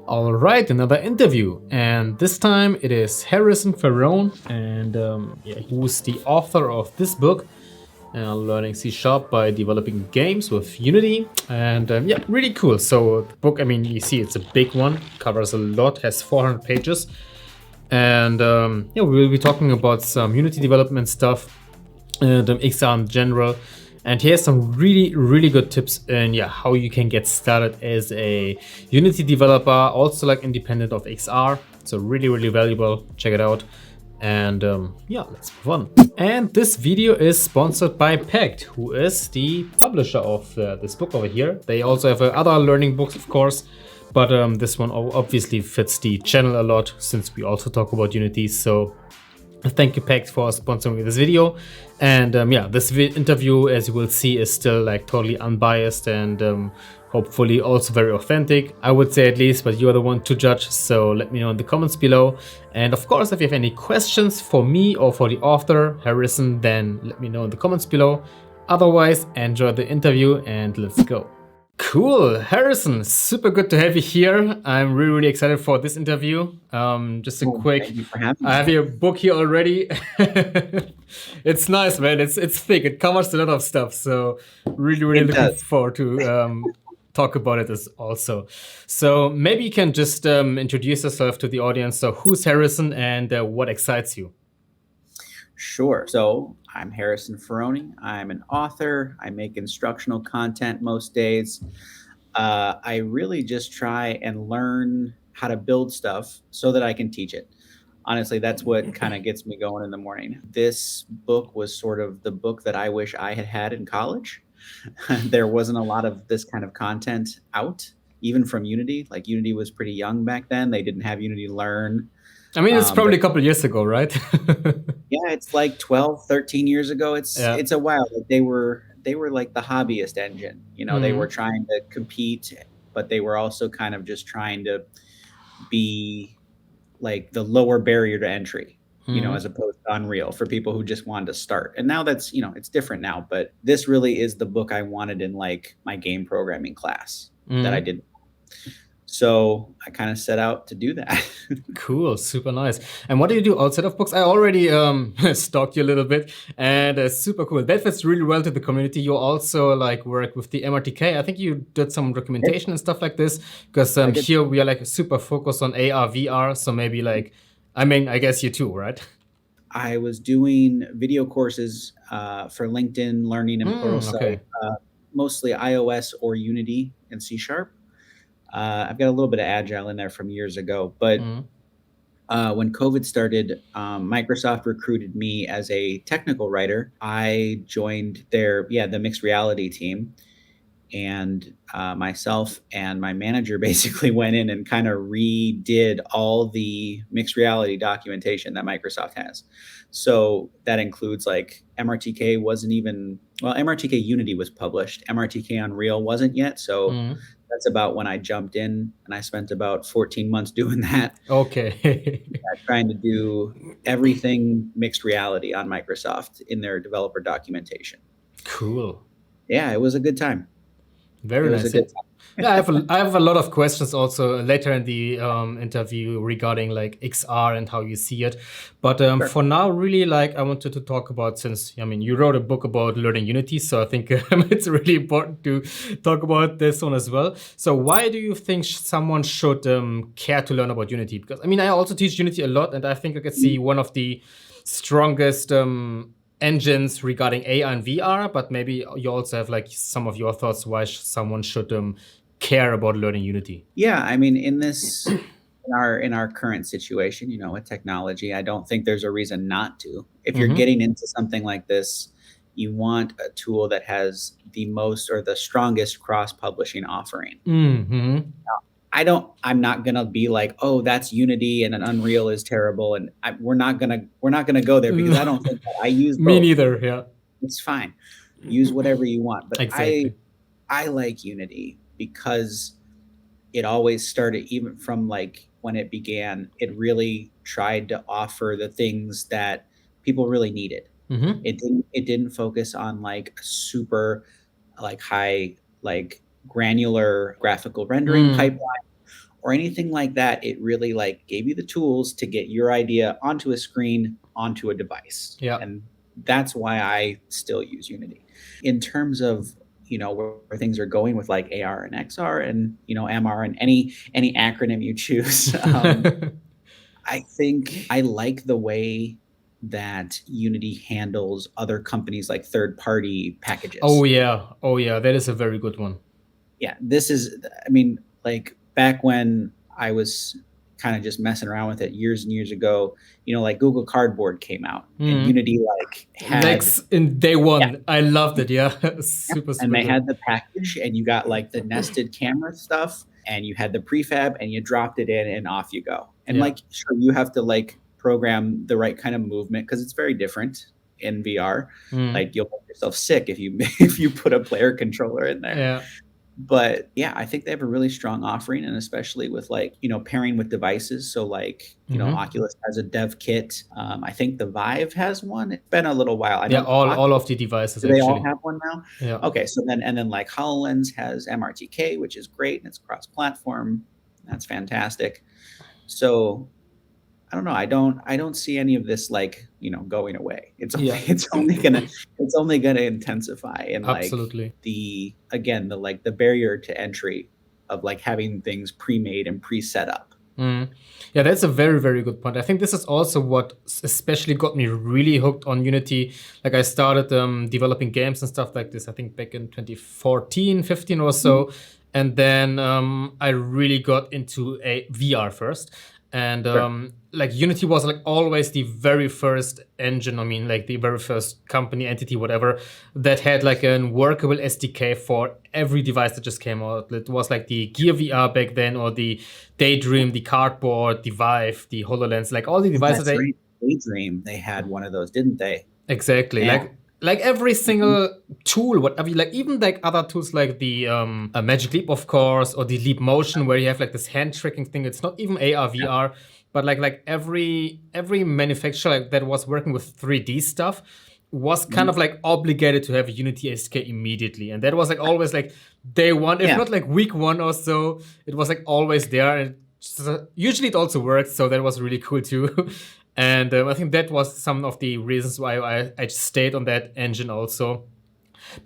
All right, another interview, and this time it is Harrison Ferrone, and who's the author of this book, Learning C Sharp by Developing Games with Unity, and really cool. So the book, I mean, you see, it's a big one, covers a lot, has 400 pages, and we will be talking about some Unity development stuff, the exam in general. And here's some really good tips in how you can get started as a Unity developer, also like independent of XR. So really valuable. Check it out. And let's move on. And this video is sponsored by Pact, who is the publisher of this book over here. They also have other learning books, of course, but this one obviously fits the channel a lot since we also talk about Unity. So thank you, Pact, for sponsoring this video. And this interview, as you will see, is still like totally unbiased and hopefully also very authentic, I would say at least, but you are the one to judge. So let me know in the comments below. And of course, if you have any questions for me or for the author, Harrison, then let me know in the comments below. Otherwise, enjoy the interview and let's go. Cool, Harrison, super good to have you here. I'm really excited for this interview. Just a quick, Thank you for having I me. have your book here already. It's nice, man. It's thick. It covers a lot of stuff. So really It looking does. forward to talk about it as also. So maybe you can just introduce yourself to the audience. So who's Harrison and what excites you? Sure. So I'm Harrison Ferrone. I'm an author. I make instructional content most days. I really just try and learn how to build stuff so that I can teach it. Honestly, that's what kind of gets me going in the morning. This book was sort of the book that I wish I had had in college. There wasn't a lot of this kind of content out, even from Unity. Like Unity was pretty young back then. They didn't have Unity Learn. I mean, it's But probably a couple years ago, right? yeah, it's like 12, 13 years ago. It's Yeah. it's a while. Like they were like the hobbyist engine. They were Mhm. trying to compete, but they were also kind of just trying to be like the lower barrier to entry, Mhm. as opposed to Unreal for people who just wanted to start. And now it's different now, but this really is the book I wanted in like my game programming class that I Mhm. did. So I kind of set out to do that. Cool, super nice. And what do you do outside of books? I already stalked you a little bit, and super cool. That fits really well to the community. You also like work with the MRTK. I think you did some documentation and stuff like this, because I did. here we are like super focused on AR, VR. So maybe like, I mean, I guess you too, right? I was doing video courses for LinkedIn Learning and Pluralsight, Okay. mostly iOS or Unity and C Sharp. I've got a little bit of Agile in there from years ago, but Mhm. when COVID started, Microsoft recruited me as a technical writer. I joined the mixed reality team, and myself and my manager basically went in and kind of redid all the mixed reality documentation that Microsoft has. So that includes like MRTK Unity was published. MRTK Unreal wasn't yet. So Mhm. that's about when I jumped in, and I spent about 14 months doing that, Okay. trying to do everything mixed reality on Microsoft in their developer documentation. Cool. Yeah, it was a good time. It Very was a nice. good Yeah. time. Yeah, I have a lot of questions also later in the interview regarding like XR and how you see it. But Sure. for now, really, like I wanted to talk about, since I mean you wrote a book about learning Unity, so I think it's really important to talk about this one as well. So why do you think someone should care to learn about Unity? Because I mean I also teach Unity a lot, and I think I could see one of the strongest engines regarding AR and VR, but maybe you also have like some of your thoughts why someone should care about learning Unity. Yeah, I mean, in our current situation, with technology, I don't think there's a reason not to. If you're Mm-hmm. getting into something like this, you want a tool that has the most or the strongest cross-publishing offering. Mm-hmm. I'm not gonna be like, "Oh, that's Unity and an Unreal is terrible," and we're not gonna go there because I don't think that. I use Me both. neither. Yeah. It's fine. Use whatever you want, but I Exactly. I like Unity because it always started, even from like when it began, it really tried to offer the things that people really needed. Mm-hmm. It didn't focus on like super like high like granular graphical rendering Mm. pipeline or anything like that. It really like gave you the tools to get your idea onto a screen, onto a device. Yeah. And that's why I still use Unity. In terms of, where things are going with like AR and XR and, MR and any acronym you choose, I think I like the way that Unity handles other companies like third-party Oh packages. yeah. Oh yeah. That is a very good one. Yeah, this is, I mean, like back when I was kind of just messing around with it years and years ago, like Google Cardboard came out and Mm. Unity like Like had, in day yeah, one, I loved it. Yeah. yeah, Super, and super they good. had the package and you got like the nested camera stuff and you had the prefab and you dropped it in and off you go. And Yeah. like, sure, you have to like program the right kind of movement because it's very different in VR. Mm. Like you'll make yourself sick if you if you put a player controller in there. Yeah. But yeah, I think they have a really strong offering, and especially with like, pairing with devices. So like, Hmm. Oculus has a dev kit. I think the Vive has one. It's been a little while. I Yeah. know All of the devices do they all actually. have one now? Yeah. Okay, so then like HoloLens has MRTK, which is great and it's cross-platform. That's fantastic. So I don't know. I don't see any of this like, going away. It's only Yeah. it's only gonna intensify and like Absolutely. the barrier to entry of like having things pre-made and pre-set up. Mm. Yeah, that's a very, very good point. I think this is also what especially got me really hooked on Unity. Like I started developing games and stuff like this, I think back in 2014, 15 or so. And then I really got into a VR first. And Sure. like Unity was like always the very first engine, I mean, like the very first company, entity, whatever, that had like a workable SDK for every device that just came out. It was like the Gear VR back then, or the Daydream, the Cardboard, the Vive, the HoloLens, like all the Oh, devices that's they right. Daydream, they had one of those, didn't they? exactly Yeah. like every Mhm. single tool, whatever, like even like other tools like the Magic Leap, of course, or the Leap Motion, where you have like this hand tracking thing. It's not even AR Yeah. VR, but like every manufacturer like, that was working with 3D stuff was kind Mhm. of like obligated to have a Unity SDK immediately, and that was like always like day one, if Yeah. not like week one or so. It was like always there, and usually it also worked, so that was really cool too. And I think that was some of the reasons why I stayed on that engine also.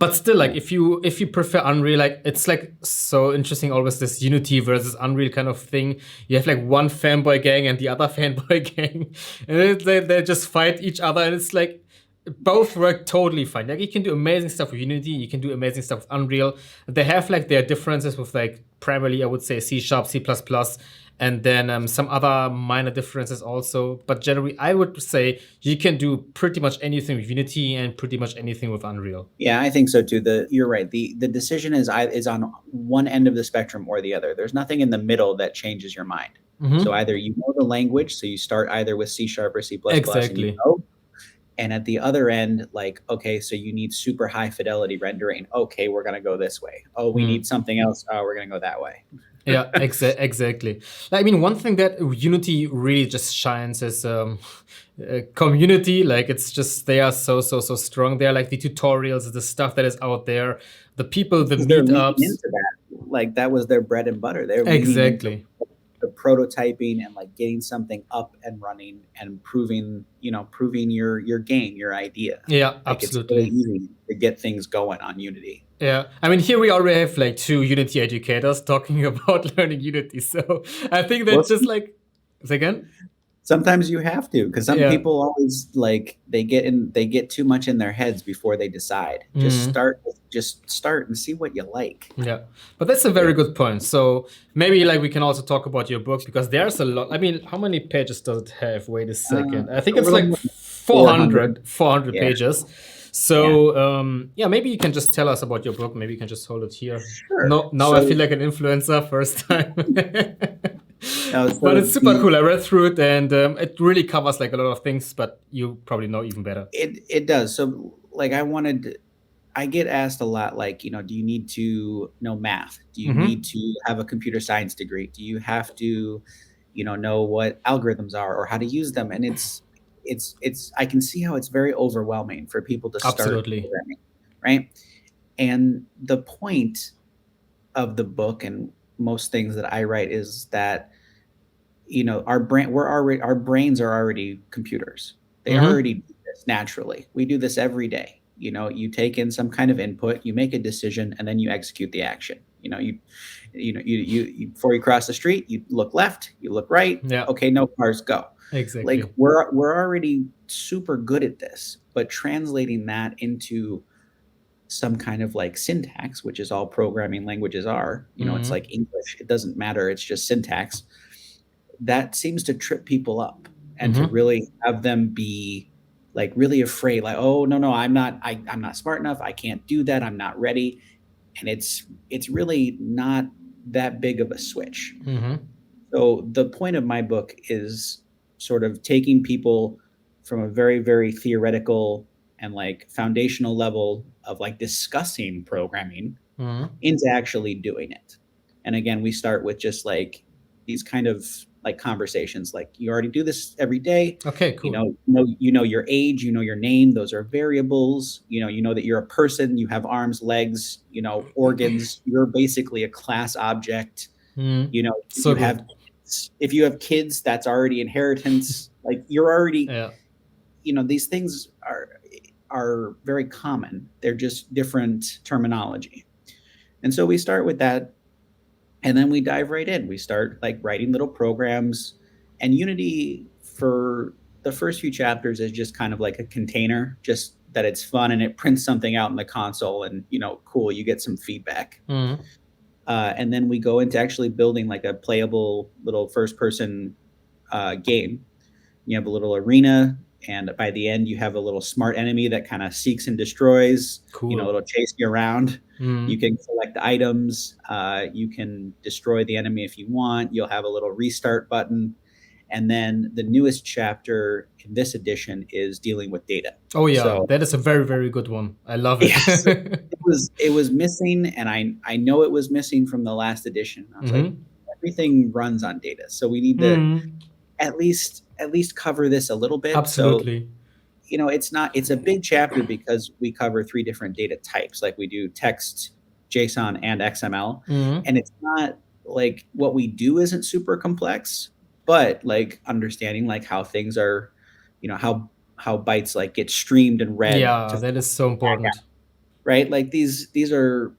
But still, like Yeah. if you prefer Unreal, like it's like so interesting. Always this Unity versus Unreal kind of thing. You have like one fanboy gang and the other fanboy gang, and they just fight each other, and it's like both work totally fine. Like you can do amazing stuff with Unity, you can do amazing stuff with Unreal. They have like their differences with like primarily I would say C Sharp, C++, and then some other minor differences also. But generally, I would say you can do pretty much anything with Unity and pretty much anything with Unreal. Yeah, I think so too. You're right. The decision is on one end of the spectrum or the other. There's nothing in the middle that changes your mind. So Mm-hmm. either you know the language, so you start either with C sharp or C++ and you Exactly. go, and at the other end, like, okay, so you need super high fidelity rendering. Okay, we're gonna go this way. Oh, we need Mm. something else. Oh, we're gonna go that way. Yeah, exactly. Like, I mean, one thing that Unity really just shines is community. Like, it's just they are so strong. They're like the tutorials, the stuff that is out there, the people, the Because they're leaning meetups. into that. Like that was their bread and butter. They're leaning into Exactly. the prototyping and like getting something up and running and proving your game, your idea. Yeah, Like it's really absolutely. easy to get things going on Unity. Yeah, I mean, here we already have like two Unity educators talking about learning Unity. So I think Well, that just like, say again? sometimes you have to, because some Yeah. people always like they get too much in their heads before they decide. Mm. Just start and see what you like. Yeah, but that's a very good point. So maybe like we can also talk about your book because there's a lot. I mean, how many pages does it have? Wait a second. I think A it's little like more than 400. 400 Yeah. pages. Yeah. So yeah, maybe you can just tell us about your book. Maybe you can just hold it here. Sure. No, now I So feel like an influencer first time. no, But so it's super the cool. I read through it and it really covers like a lot of things, but you probably know even better. it does. So like I get asked a lot, like, do you need to know math? Do you Mm-hmm. need to have a computer science degree? Do you have to, know what algorithms are or how to use them? And it's I can see how it's very overwhelming for people to start Absolutely. programming, right? And the point of the book and most things that I write is that, our brains are already computers. They Mm-hmm. already do this naturally. We do this every day. You take in some kind of input, you make a decision, and then you execute the action. Before you cross the street, you look left, you look right. Yeah, Okay, no cars, go. Like exactly. we're already super good at this, but translating that into some kind of like syntax, which is all programming languages are, it's Mm-hmm. like English. It doesn't matter. It's just syntax. That seems to trip people up and to Mm-hmm. really have them be like really afraid, like, oh no, I'm not smart enough. I can't do that. I'm not ready. And it's really not that big of a switch. Mm-hmm. So the point of my book is sort of taking people from a very, very theoretical and like foundational level of like discussing programming Mm-hmm. into actually doing it. And again, we start with just like these kind of like conversations, like you already do this every day. Okay, You cool. know, your age, your name, those are variables. You know that you're a person, you have arms, legs, organs. You're basically a class object. Mm-hmm. If So you have good. kids, that's already inheritance. Like you're already, Yeah. these things are very common. They're just different terminology. And so we start with that, and then we dive right in. We start like writing little programs, and Unity for the first few chapters is just kind of like a container, just that it's fun and it prints something out in the console, and cool, you get some feedback. Mm-hmm. And then we go into actually building like a playable little first person game. You have a little arena, and by the end, you have a little smart enemy that kind of seeks and destroys. Cool. It'll chase you around. You Mm-hmm. can select items. You can destroy the enemy if you want. You'll have a little restart button. And then the newest chapter in this edition is dealing with data. Oh yeah, So that is a very, very good one. I love it. yes, it was missing, and I know it was missing from the last edition. I was like, Mm-hmm. everything runs on data, so we need to Mm-hmm. at least cover this a little bit. So Absolutely. it's a big chapter because we cover three different data types. Like we do text, JSON, and XML. Mm-hmm. And it's not like what we do isn't super complex, but like understanding like how things are, how bytes like get streamed and read Yeah, to that is so back out, important. right? Like these are,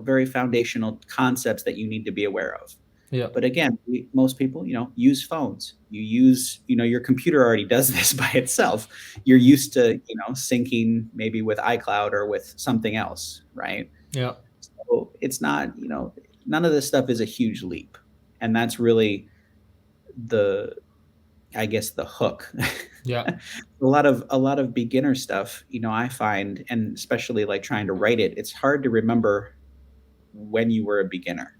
very foundational concepts that you need to be aware of. Yeah. But again, most people, use phones. You use, your computer already does this by itself. You're used to, syncing maybe with iCloud or with something else, right? Yeah. So it's not, none of this stuff is a huge leap. And that's really the, I guess, the hook. Yeah. A lot of beginner stuff, I find, and especially like trying to write it, it's hard to remember when you were a beginner.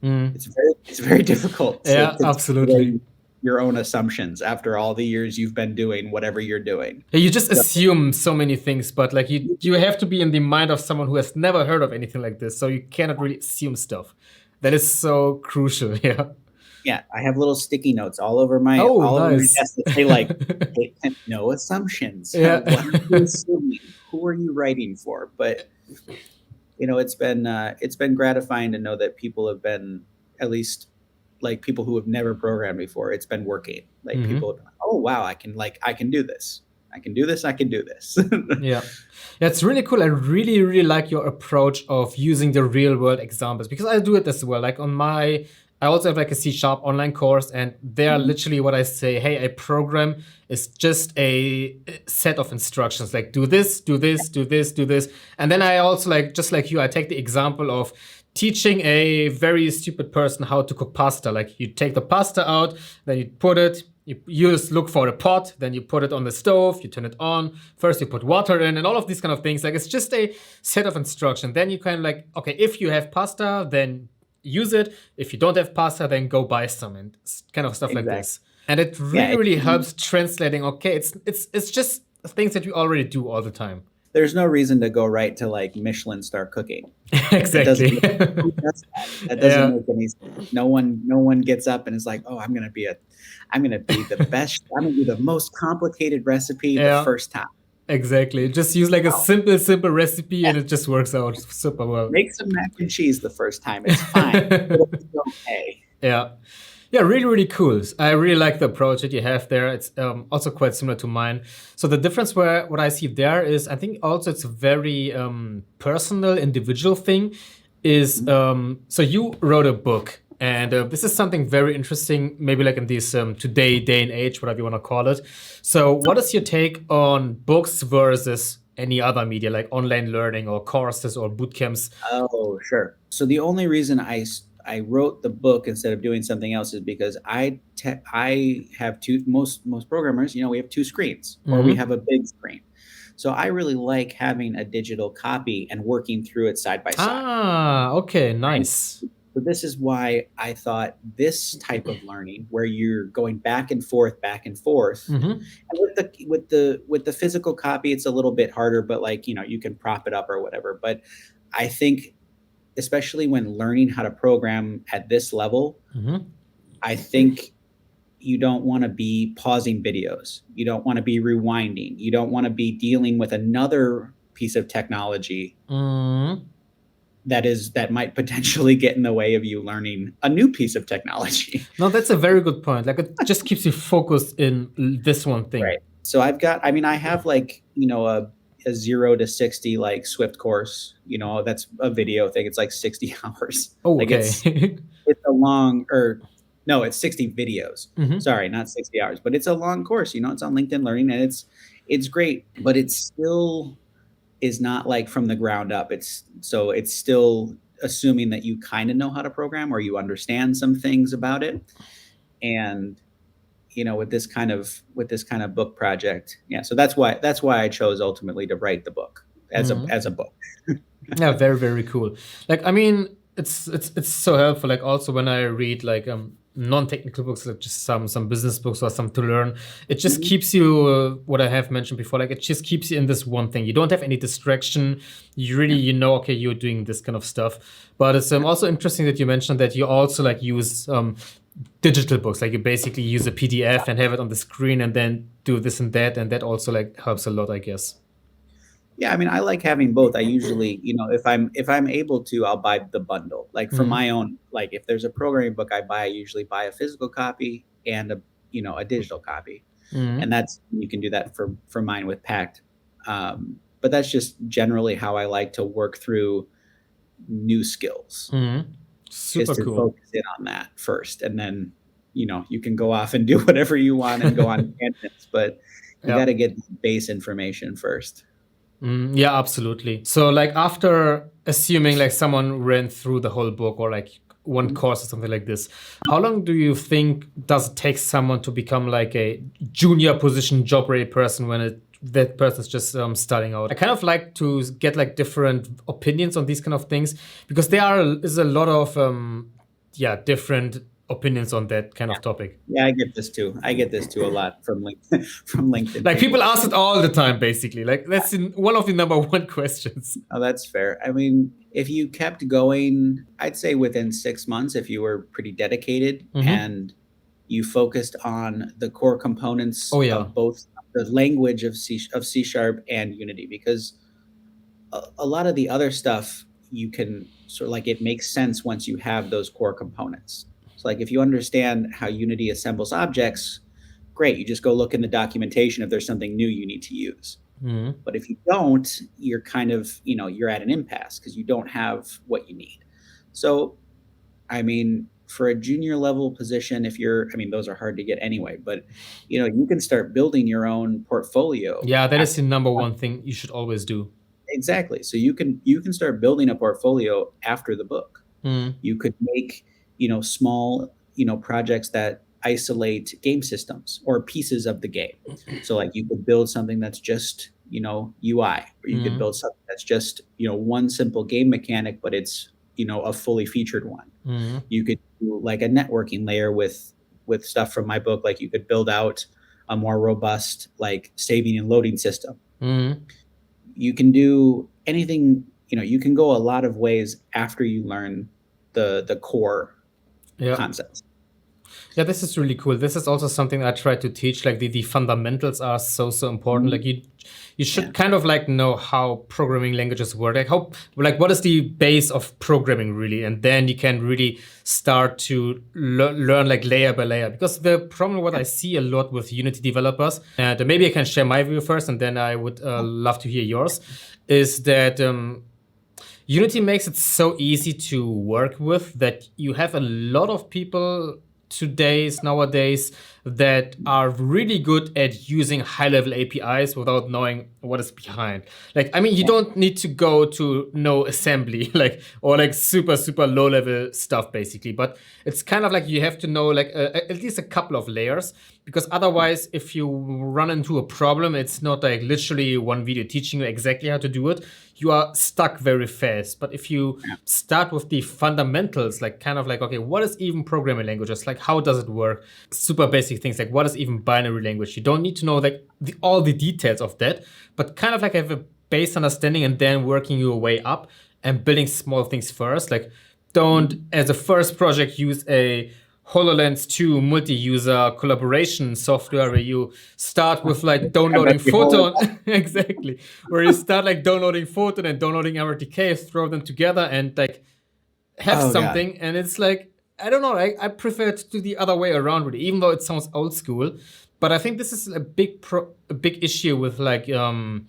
Mm. It's very difficult to Yeah, take away absolutely. your own assumptions after all the years you've been doing whatever you're doing. Yeah, you just So assume so many things, but like you have to be in the mind of someone who has never heard of anything like this, so you cannot really assume stuff. That is so crucial. Yeah. yeah, I have little sticky notes all over my Oh, all over my nice. desk that say like, "Take no assumptions. Yeah. What are you assuming? Who are you writing for?" But it's been gratifying to know that people have been, at least like people who have never programmed before, it's been working. Like people Hmm. have been like, oh wow, I can do this. I can do this. I can do this. Yeah. Yeah, it's really cool. I really, really like your approach of using the real world examples because I do it as well. Like I also have like a C# online course, and there Mhm. literally what I say, hey, a program is just a set of instructions. Like do this, do this, do this, do this. And then I also like, just like you, I take the example of teaching a very stupid person how to cook pasta. Like you take the pasta out, then you put it, you just look for a pot, then you put it on the stove, you turn it on. First, you put water in, and all of these kind of things. Like it's just a set of instructions. Then you kind of like, okay, if you have pasta, then use it. If you don't have pasta, then go buy some, and kind of stuff like Exactly. this. And it Yeah. really, really helps translating. Okay, it's just things that you already do all the time. There's no reason to go right to like Michelin star cooking. It doesn't. Exactly. Who does that? That doesn't Yeah. make any sense. No one gets up and is like, oh, I'm gonna be the best. I'm gonna do the most complicated recipe the Yeah. first time. Exactly. Just use like a Wow. simple recipe and Yes. it just works out super well. Make some mac and cheese the first time. It's fine. It'll be okay. Yeah. Yeah, really, really cool. I really like the approach that you have there. It's also quite similar to mine. So the difference where what I see there is, I think also it's a very personal, individual thing. Is Mhm. so you wrote a book, and this is something very interesting. Maybe like in this today day and age, whatever you want to call it. So, what is your take on books versus any other media, like online learning or courses or boot camps? Oh, sure. So the only reason I wrote the book instead of doing something else is because I have most programmers, we have two screens or we Hmm. have a big screen. So I really like having a digital copy and working through it side by side. Ah, okay, Right? nice. So this is why I thought this type of learning where you're going back and forth, Hmm. and with the physical copy, it's a little bit harder, but like, you can prop it up or whatever. But I think especially when learning how to program at this level, Hmm. I think you don't want to be pausing videos. You don't want to be rewinding. You don't want to be dealing with another piece of technology Hmm. that might potentially get in the way of you learning a new piece of technology. No, that's a very good point. Like it just keeps you focused in this one thing. Right. So I have like, a 0 to 60 like Swift course, that's a video thing. It's like 60 hours. Oh, Like okay. it's a long or no, it's 60 videos. Hmm. Sorry, not 60 hours, but it's a long course, it's on LinkedIn Learning and it's great, but it still is not like from the ground up. It's still assuming that you kind of know how to program or you understand some things about it. And with this kind of book project, yeah. So that's why I chose ultimately to write the book as a book. Yeah, very, very cool. Like, I mean, it's so helpful. Like, also when I read like non-technical books, like just some business books or some to learn, it just Mhm. keeps you what I have mentioned before. Like, it just keeps you in this one thing. You don't have any distraction. You really, Yeah. okay, you're doing this kind of stuff. But it's also interesting that you mentioned that you also like use digital books. Like, you basically use a PDF and have it on the screen, and then do this and that also like helps a lot, I guess. Yeah, I mean, I like having both. I usually, if I'm able to, I'll buy the bundle. Like for Hmm. my own, like if there's a programming book I usually buy a physical copy and a digital copy. And Hmm. that's you can do that for mine with Pact. But that's just generally how I like to work through new skills, Hmm. is Super to cool. focus in on that first, and then you can go off and do whatever you want and go on tangents, but you got Yeah. to get base information first. Yeah, absolutely. So, like, after assuming like someone ran through the whole book or like one Mhm. course or something like this, how long do you think does it take someone to become like a junior position job ready person when that person's just starting out? I kind of like to get like different opinions on these kind of things because is a lot of yeah, different opinions on that kind of topic. Yeah, I get this too. I get this too a lot from LinkedIn from LinkedIn Like, people people. ask it all the time, basically. Like, that's one of the number one questions. Oh, that's fair. I mean, if you kept going, I'd say within 6 months, if you were pretty dedicated Hmm. and you focused on the core components Oh yeah. of both the language of C sharp and Unity, because a lot of the other stuff you can sort of like it makes sense once you have those core components. So like if you understand how Unity assembles objects, great. You just go look in the documentation if there's something new you need to use. Mhm. But if you don't, you're kind of, you're at an impasse because you don't have what you need. So, I mean, for a junior level position, I mean, those are hard to get anyway, but you can start building your own portfolio Yeah, that is after. the number one thing you should always do. Exactly. So you can start building a portfolio after the book. Mm. You could make, small, projects that isolate game systems or pieces of the game. So like you could build something that's just, UI, or you could Mm. build something that's just, one simple game mechanic, but it's, a fully featured one. Mm. You could do like a networking layer with stuff from my book. Like you could build out a more robust like saving and loading system. Mm. You can do anything, you can go a lot of ways after you learn the core Yeah. concepts. Yeah, this is really cool. This is also something I try to teach. Like the fundamentals are so important. Mhm. Like you Yeah. should kind of like know how programming languages work. Like what is the base of programming really, and then you can really start to learn like layer by layer. Because the problem what I see a lot with Unity developers, and maybe I can share my view first, and then I would love to hear yours, is that Unity makes it so easy to work with that you have a lot of people nowadays that are really good at using high-level APIs without knowing what is behind. Like, I mean, you Yeah. don't need to go to know assembly, like or like super low-level stuff, basically. But it's kind of like you have to know like at least a couple of layers, because otherwise, if you run into a problem, it's not like literally one video teaching you exactly how to do it. You are stuck very fast. But if you Yeah. start with the fundamentals, like kind of like, okay, what is even programming languages? Like, how does it work? Super basic things like what is even binary language? You don't need to know like all the details of that, but kind of like have a base understanding and then working your way up and building small things first. Like, don't Mhm. as a first project use a HoloLens 2 multi-user collaboration software where you start with like Have that downloading be whole. Photon, exactly, where you start like downloading Photon and downloading RTK, throw them together and like have Oh god. something. And it's like, I don't know, I prefer to do the other way around really, even though it sounds old school. But I think this is a big issue with like um,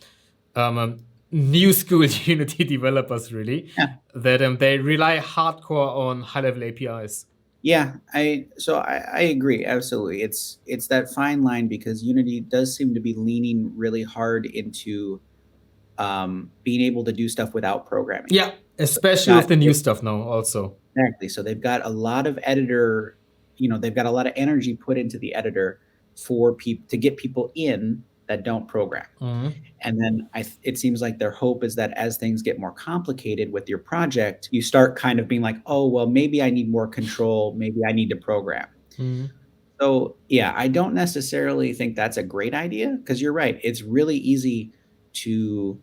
new school Unity developers really, Yeah. that they rely hardcore on high-level APIs. Yeah, I agree, absolutely. It's that fine line because Unity does seem to be leaning really hard into being able to do stuff without programming. Yeah, So especially got with the new stuff now also. exactly. So they've got a lot of editor, they've got a lot of energy put into the editor for people to get people in that don't program. Mhm. And then it seems like their hope is that as things get more complicated with your project, you start kind of being like, oh, well, maybe I need more control. Maybe I need to program. Mhm. So, yeah, I don't necessarily think that's a great idea because you're right. It's really easy to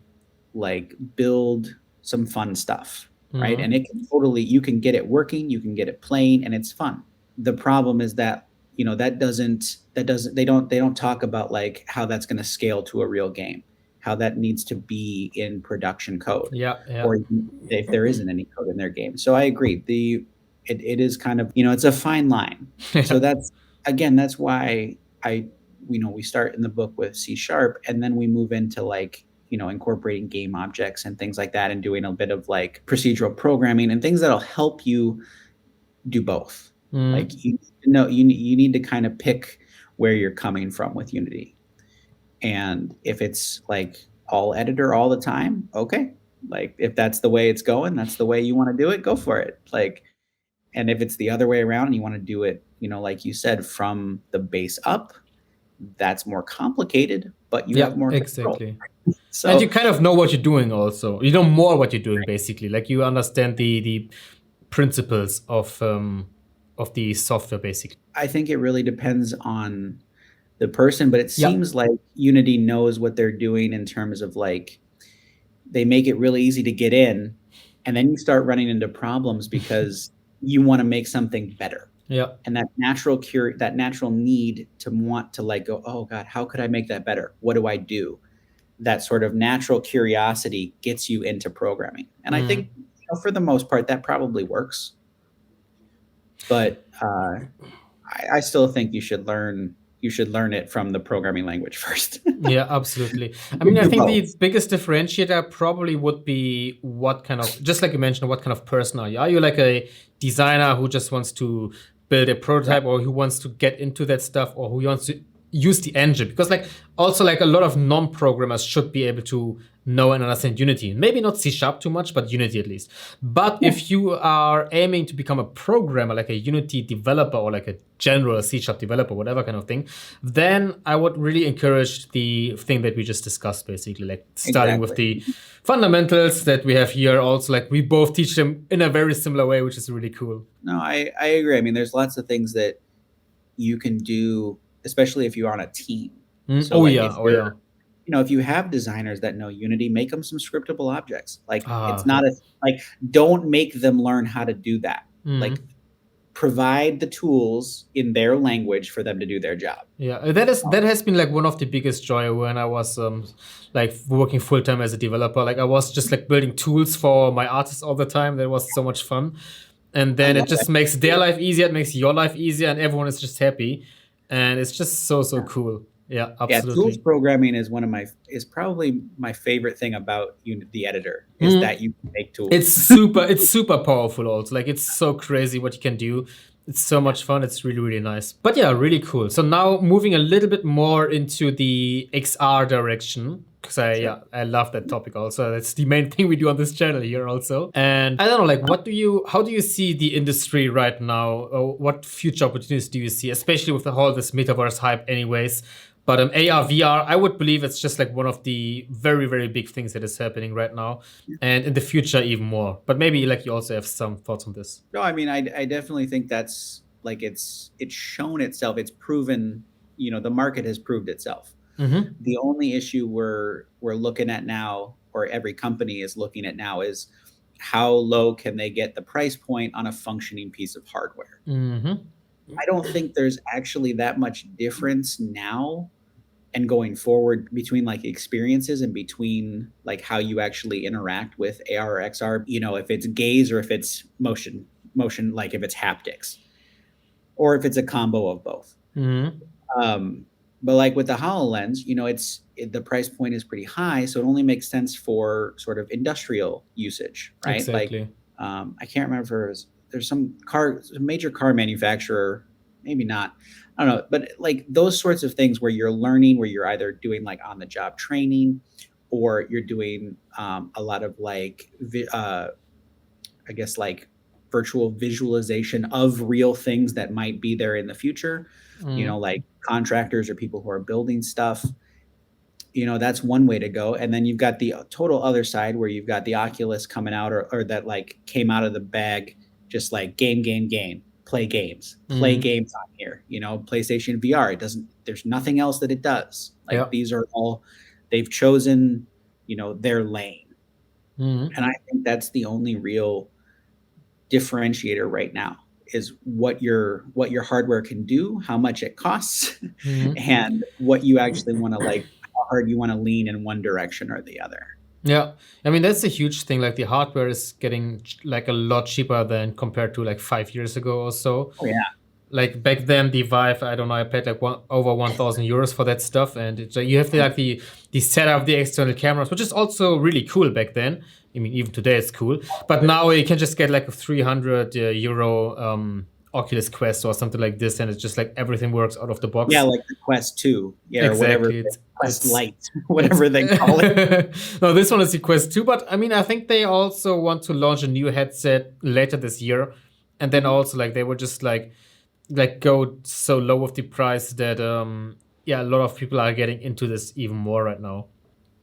like build some fun stuff, right? And Mhm. it can totally, you can get it working, you can get it playing, and it's fun. The problem is that, they don't talk about like how that's going to scale to a real game, how that needs to be in production code, Yeah, yeah. or even if there isn't any code in their game. So I agree. It is kind of, it's a fine line. So Yeah. that's why we start in the book with C sharp and then we move into like, incorporating game objects and things like that and doing a bit of like procedural programming and things that'll help you do both. Like Mhm. you need to kind of pick where you're coming from with Unity. And if it's like all editor all the time, okay. Like if that's the way it's going, that's the way you want to do it, go for it. Like, and if it's the other way around and you want to do it, like you said, from the base up, that's more complicated, but you Yeah, have more control. exactly. And you So kind of know what you're doing also. You know more what you're doing basically. Like you understand the principles of the software basically. I think it really depends on the person, but it Yeah. seems like Unity knows what they're doing in terms of like they make it really easy to get in, and then you start running into problems because you want to make something better. Yeah. And that natural need to want to like go, oh God, how could I make that better? What do I do? That sort of natural curiosity gets you into programming. And I think Mhm. for the most part that probably works. But I still think you should learn it from the programming language first. Yeah, absolutely. I You mean, I do think the both. biggest differentiator probably would be what kind of, just like you mentioned, what kind of person are you? Are you like a designer who just wants to build a Right. prototype or who wants to get into that stuff or who wants to use the engine? Because like also like a lot of non-programmers should be able to know and understand Unity. Maybe not C sharp too much, but Unity at least. But Yeah. if you are aiming to become a programmer, like a Unity developer or like a general C sharp developer, whatever kind of thing, then I would really encourage the thing that we just discussed, basically, like starting with Exactly. the fundamentals that we have here. Also, like we both teach them in a very similar way, which is really cool. No, I agree. I mean, there's lots of things that you can do, especially if you're on a team. Mm, So oh like yeah, if oh yeah. if you have designers that know Unity, make them some scriptable objects. Like it's Ah, not yeah. a like don't make them learn how to do that. Like Mm, provide the tools in their language for them to do their job. Yeah, that has been like one of the biggest joy when I was like working full time as a developer. Like I was just like building tools for my artists all the time. That was so much fun. And I then it love that. just makes their life easier, it makes your life easier, and everyone is just happy. And it's just so cool. Yeah, Yeah, tools absolutely. programming is is probably my favorite thing about the editor is Mm. that you can make It's tools. super powerful also. Like it's so crazy what you can do. It's so Yeah, much fun. It's really nice. But yeah, really cool. So now moving a little bit more into the XR direction. Because sure. I love that topic also. That's the main thing we do on this channel here also. And I don't know, like how do you see the industry right now? Or what future opportunities do you see, especially with the whole this metaverse hype anyways? But AR, VR, I would believe it's just like one of the very big things that is happening right now, and in the future even more. But maybe like you also have some thoughts on this. No, I mean, I definitely think that's like it's shown itself. It's proven, the market has proved itself. Mm-hmm. The only issue we're looking at now, or every company is looking at now, is how low can they get the price point on a functioning piece of hardware. Mm-hmm. I don't think there's actually that much difference now and going forward between like experiences and between like how you actually interact with AR or XR, if it's gaze or if it's motion, like if it's haptics or if it's a combo of both. Mm-hmm. Um, but like with the HoloLens, the price point is pretty high, so it only makes sense for sort of industrial usage, right? Like, Exactly. I can't remember if there's some major car manufacturer, maybe not, I don't know, but like those sorts of things where you're learning, where you're either doing like on the job training, or you're doing a lot of like I guess like virtual visualization of real things that might be there in the future, Mm-hmm. like contractors or people who are building stuff. That's one way to go. And then you've got the total other side where you've got the Oculus coming out, or that like came out of the bag, just like game, play Mm-hmm. games on here, PlayStation VR. There's nothing else that it does. Like Yeah. these are all, they've chosen, their lane. Mm-hmm. And I think that's the only real differentiator right now, is what your hardware can do, how much it costs, Mm-hmm. and what you actually want to, like, how hard you want to lean in one direction or the other. Yeah, I mean that's a huge thing. Like the hardware is getting like a lot cheaper than compared to like 5 years ago or so. Oh yeah. Like back then, the Vive, I don't know, I paid like over 1,000 euros for that stuff, and it's like you have the setup, the external cameras, which is also really cool back then. I mean, even today it's cool, but now you can just get like a 300 euro Oculus Quest or something like this, and it's just like everything works out of the Yeah, box. like the Quest 2, yeah, or whatever, Exactly, Quest it's Lite, it's whatever they call it. no, this one is the Quest 2, but I mean, I think they also want to launch a new headset later this year, and then Mhm. also like they were just like go so low with the price that yeah, a lot of people are getting into this even more right now.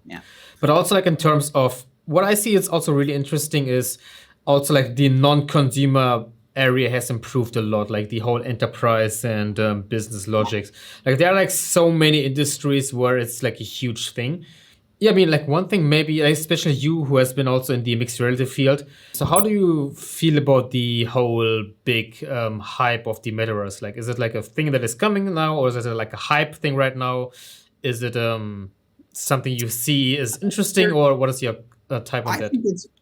Yeah. But also like in terms of what I see, it's also really interesting is also like the non-consumer area has improved a lot, like the whole enterprise and business logics. Like there are like so many industries where it's like a huge thing. Yeah, I mean, like one thing maybe, like, especially you who has been also in the mixed reality field. So how do you feel about the whole big hype of the metaverse? Like, is it like a thing that is coming now, or is it like a hype thing right now? Is it something you see is interesting, There or what is your type on that?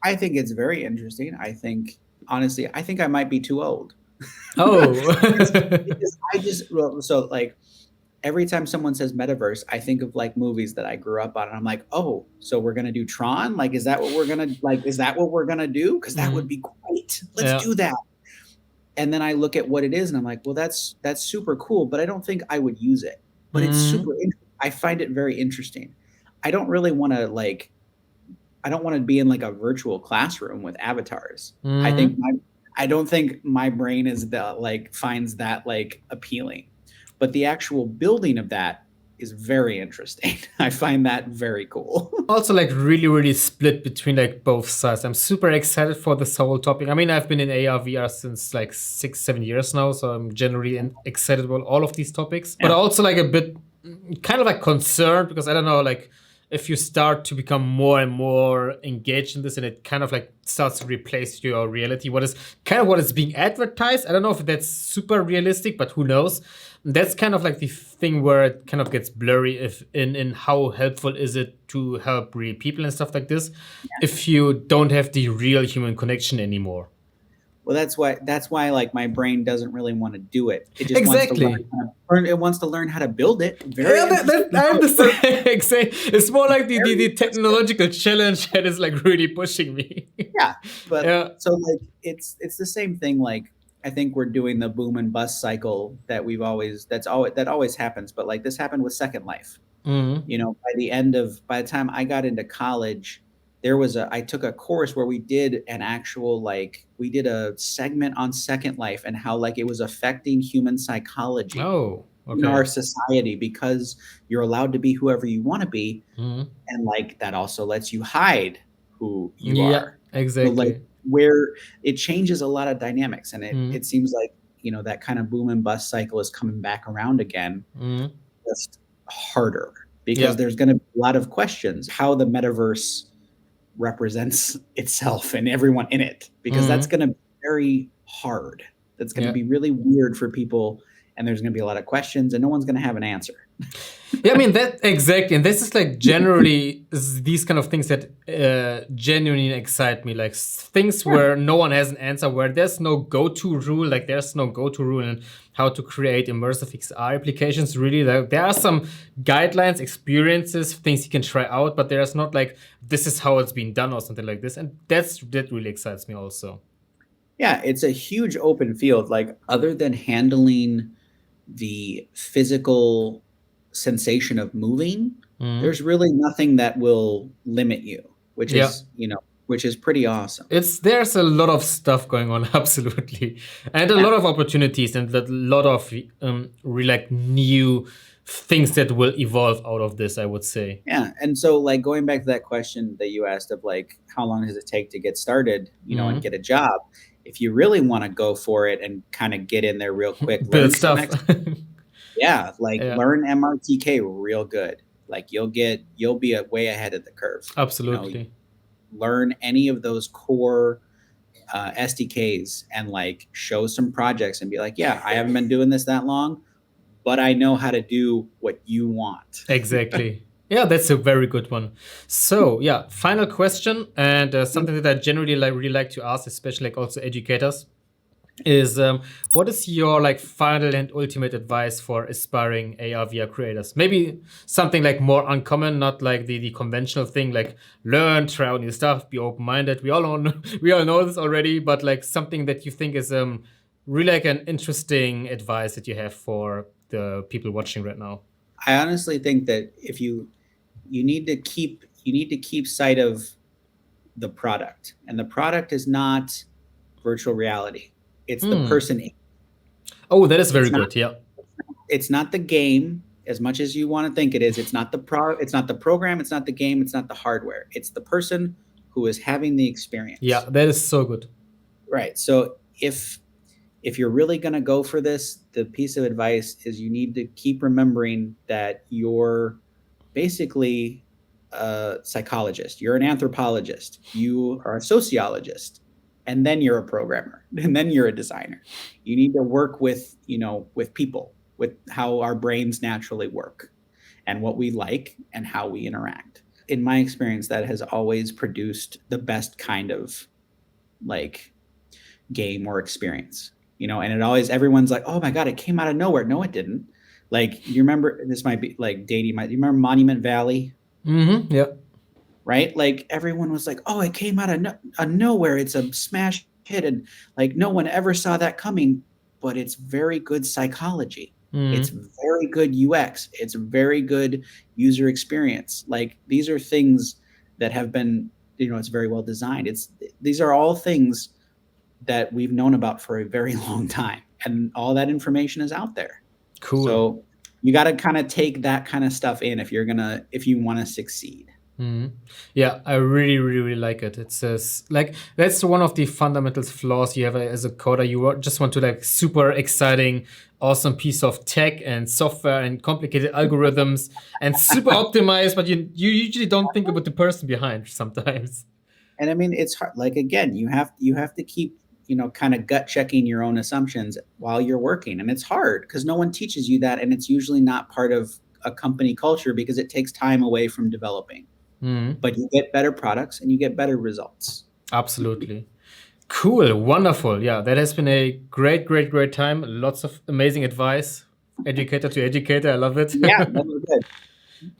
I think it's very interesting. I think, honestly, I think I might be too old. Oh, Because I just, well, so like every time someone says metaverse, I think of like movies that I grew up on, and I'm like, oh, so we're gonna do Tron? Like, is that what we're gonna like? Is that what we're gonna do? Because that would mm, be great. Let's yeah. do that. And then I look at what it is, and I'm like, well, that's super cool, but I don't think I would use it. But it's super. Mm, I find it very interesting. I don't really want to like. I don't want to be in like a virtual classroom with avatars. mm. I don't think my brain is that like finds that like appealing. But the actual building of that is very interesting. I find that very cool. Also like really split between like both sides. I'm super excited for this whole topic. I mean, I've been in AR VR since like 6 7 years now, so I'm generally excited about all of these topics, but Yeah. also like a bit kind of like concerned because I don't know, like if you start to become more and more engaged in this, and it kind of like starts to replace your reality, what is kind of what is being advertised. I don't know if that's super realistic, but who knows. That's kind of like the thing where it kind of gets blurry, if in how helpful is it to help real people and stuff like this, if you don't have the real human connection anymore. Well, that's why like my brain doesn't really want to do it. It just wants to Exactly. it wants to learn how to build it. Very Yeah, interesting. I'm the same. Exactly. It's more like the, the, Very the interesting. technological challenge that is like really pushing me. Yeah, but Yeah. so like it's the same thing. Like I think we're doing the boom and bust cycle that that always happens. But like this happened with Second Life. Mhm. You know, by the time I got into college, I took a course where we did a segment on Second Life and how like it was affecting human psychology Oh, in our okay. society because you're allowed to be whoever you want to be, Mhm. and like that also lets you hide who you Yeah, are. So like exactly. where it changes a lot of dynamics, and it Mhm. seems like that kind of boom and bust cycle is coming back around again, Mhm. just harder because Yeah. there's going to be a lot of questions how the metaverse represents itself and everyone in it, because that's Mhm. going to be very hard. That's going to Yeah. be really weird for people, and there's going to be a lot of questions and no one's going to have an answer. Yeah, I mean that exactly, and this is like generally these kind of things that genuinely excite me, like things Yeah. where no one has an answer, where there's no go-to rule, like there's no go-to rule in how to create immersive XR applications. Really, like, there are some guidelines, experiences, things you can try out, but there's not like this is how it's been done or something like this, and that really excites me also. Yeah, it's a huge open field. Like other than handling the physical sensation of moving, Mhm. there's really nothing that will limit you, Yeah. which is pretty awesome. There's a lot of stuff going on, absolutely, and a Yeah. lot of opportunities, and a lot of really like new things that will evolve out of this, I would say. Yeah. And so like going back to that question that you asked of like how long does it take to get started, and Mhm. get a job? If you really want to go for it and kind of get in there real quick, Build learn some stuff. X. Yeah, like Yeah, learn MRTK real good. Like you'll be way ahead of the curve. absolutely. Learn any of those core SDKs and like show some projects and be like, yeah, I haven't been doing this that long, but I know how to do what you want. Exactly. Yeah, that's a very good one. So, yeah, final question, and something that I generally like really like to ask, especially like also educators, is what is your like final and ultimate advice for aspiring AR VR creators? Maybe something like more uncommon, not like the conventional thing, like learn, try out new stuff, be open minded. We all know we all know this already, but like something that you think is really like an interesting advice that you have for the people watching right now. I honestly think that if you need to keep sight of the product, and the product is not virtual reality. It's the Hmm. person. Oh, that is very It's not good. Yeah. it's not the game as much as you want to think it is. It's not the program, it's not the game, it's not the hardware. It's the person who is having the Yeah, experience. that is so good. Right. So if you're really going to go for this, the piece of advice is you need to keep remembering that you're basically a psychologist, you're an anthropologist, you are a sociologist, and then you're a programmer, and then you're a designer. You need to work with people, with how our brains naturally work and what we like and how we interact. In my experience, that has always produced the best kind of like game or experience. And it always everyone's like, "Oh my god, it came out of nowhere." No, it didn't. Like, you remember, this might be like dating my you remember Monument Valley, Mm-hmm. Yeah. right? Like everyone was like, "Oh, it came out of nowhere. It's a smash hit and like no one ever saw that coming." But it's very good psychology. It's Mm-hmm. very good UX. It's very good user experience. Like these are things that have been, it's very well designed. These are all things that we've known about for a very long time, and all that information is out there. Cool. So you got to kind of take that kind of stuff in if you want to succeed. Mhm. Yeah, I really, really, really like it. It says like that's one of the fundamental flaws you have as a coder. Just want to like super exciting, awesome piece of tech and software and complicated algorithms and super optimized, but you usually don't think about the person behind sometimes. And I mean, it's hard. Like again, you have to keep, kind of gut checking your own assumptions while you're working, and it's hard because no one teaches you that, and it's usually not part of a company culture because it takes time away from developing. Mhm. But you get better products and you get better results. Absolutely. Cool, wonderful. Yeah, that has been a great, great, great time. Lots of amazing advice, educator to educator. I love it. Yeah, that was good.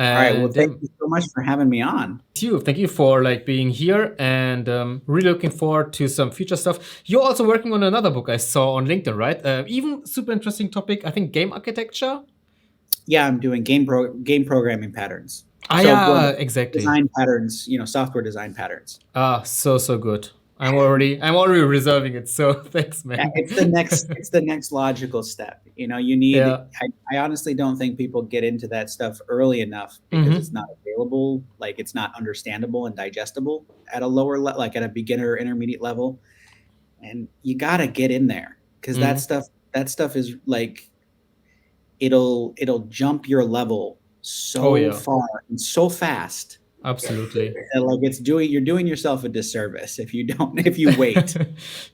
All right. Well, And thank you so much for having me on. thank you for like being here, and really looking forward to some future stuff. You're also working on another book I saw on LinkedIn, right? Even super interesting topic. I think game architecture. Yeah, I'm doing game programming patterns. Ah, So well, yeah, exactly. design patterns, software design patterns. Ah, so good. I'm already reserving it. So thanks, Yeah, man. it's the next logical step. You need. Yeah. I honestly don't think people get into that stuff early enough because it's Hmm. not available, like it's not understandable and digestible at a lower like at a beginner or intermediate level. And you gotta get in there because that Hmm. stuff is like it'll jump your level Oh so yeah, far and so fast. absolutely. And like you're doing yourself a disservice if you don't if you wait.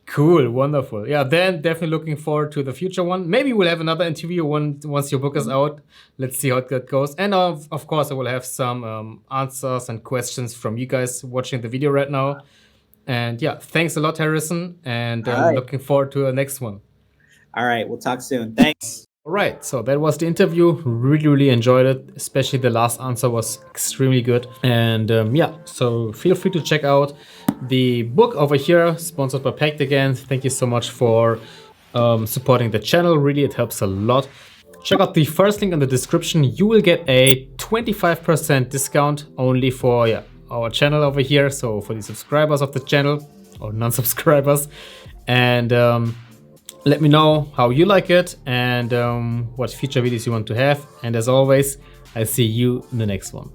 Cool, wonderful. Yeah, then definitely looking forward to the future one. Maybe we'll have another interview once your book is out. Let's see how that goes. And of course, I will have some answers and questions from you guys watching the video right now. And yeah, thanks a lot, Harrison. And All right. looking forward to the next one. All right. We'll talk soon. Thanks. All right, so that was the interview. Really, really enjoyed it. Especially the last answer was extremely good. And yeah, so feel free to check out the book over here, sponsored by Pact again. Thank you so much for supporting the channel. Really, it helps a lot. Check out the first link in the description. You will get a 25% discount only for our channel over here. So for the subscribers of the channel or non-subscribers. And let me know how you like it and what future videos you want to have. And as always, I see you in the next one.